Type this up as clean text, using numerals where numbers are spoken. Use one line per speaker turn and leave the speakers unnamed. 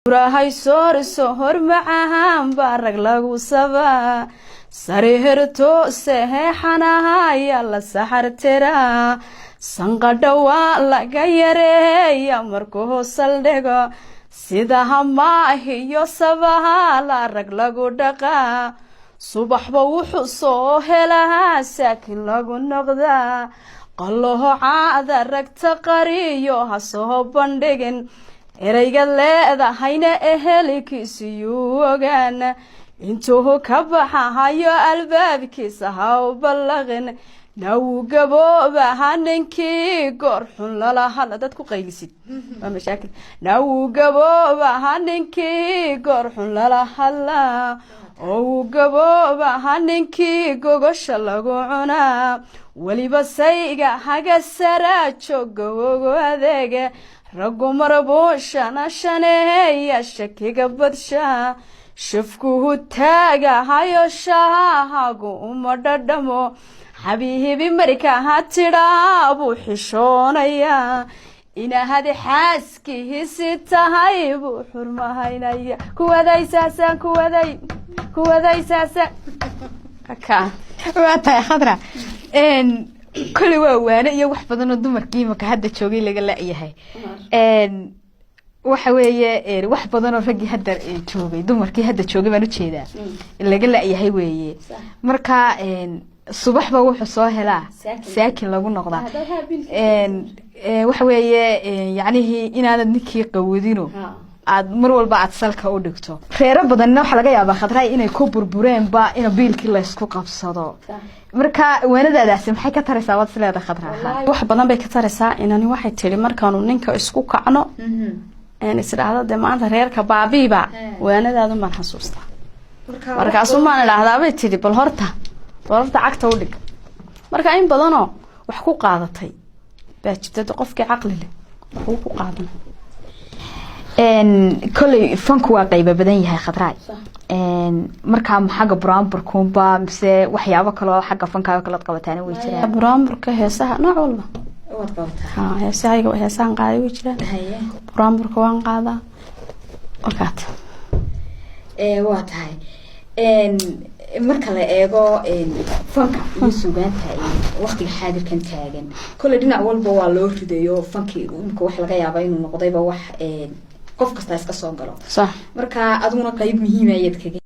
Rahay soorso hormacahan barag lagu saba sarihirto seexanahay la saxartira sanqadha waa laga yareeya markuu saldhigo sida hamaahiyo sabaha la rag lagu dhaqa subaxba wuxuu soo helaa saakin lagu noqdaa qalloho caada ragta qariyo ha soo bandhigin erayga leedahayna ehelikiisiyuu ogaan intuu ka baxahayo albaabkiisa ha u ballaqin nawu gaboobaha ninkii goor xun lala hadla dad ku qaylisid waa mashaakil nawu gaboobaha ninkii goor xun lala hadla oo gaboobaha ninkii gogosha lagu cunaa weliba sayga haga sara jooga ugu adeega raggu marbuushana shaneeya shakiga badsha shafkuhu taagahayo shaahagu uma dhadhamo xabiibi marka ha tidhaa buu xishoonaya inahadi xaaskiisi tahay buu xurmahaynaya kuwadaysaasaan kuwadaysaasaan
waa tahay khadra kuli waa waane iyo wax badan oo dumarkii imaka hadda joogay laga laayahay waxa weeye wax badan oo ragii hadda joogay dumarkii hadda joogay baan u jeedaa laga laayahay weeye marka subaxba wuxuu soo helaa saakin lagu noqdaa waxa weeye yacnihii inaanad ninkii qawadino aad mar walba aad salka u dhigto reero badanna waxa laga yaabaa khadray inay ku burbureenba in biilkii la isku qabsado marka waanadaadaasi maxay ka taraysaa wad sileeda khadraa
wax badan bay ka taraysaa inani waxay tiri markaanu ninka isku kacno isdhaahdo de maanta reerka baabiiba waanadaadu maan xasuustaa markaasuu maan idhaahdaa bay tiri bal horta cagta u dhig marka in badanoo wax ku qaadatay baa jirta qofkii caqli leh wax ku qaadan
kolay fanku waa qayba badan yahay khadray marka xagga buraanburkunba mise waxyaabo kale oo xagga fankaaga kala qabataana way jiraan
buraanburka heesaha nooc walba
wad qabataa
heesahan qaaday way jiraan buraanburka waan qaadaa wakaat
waa tahay marka la eego fanka iyo suugaanta waqtiga xaadirkan taagan kole dhinac walba waa loo ridayo fankii imka wax laga yaabaa inuu noqdayba wax qof kasta iska soo galo
sax
marka aduna qayb muhiim ah ayad kaga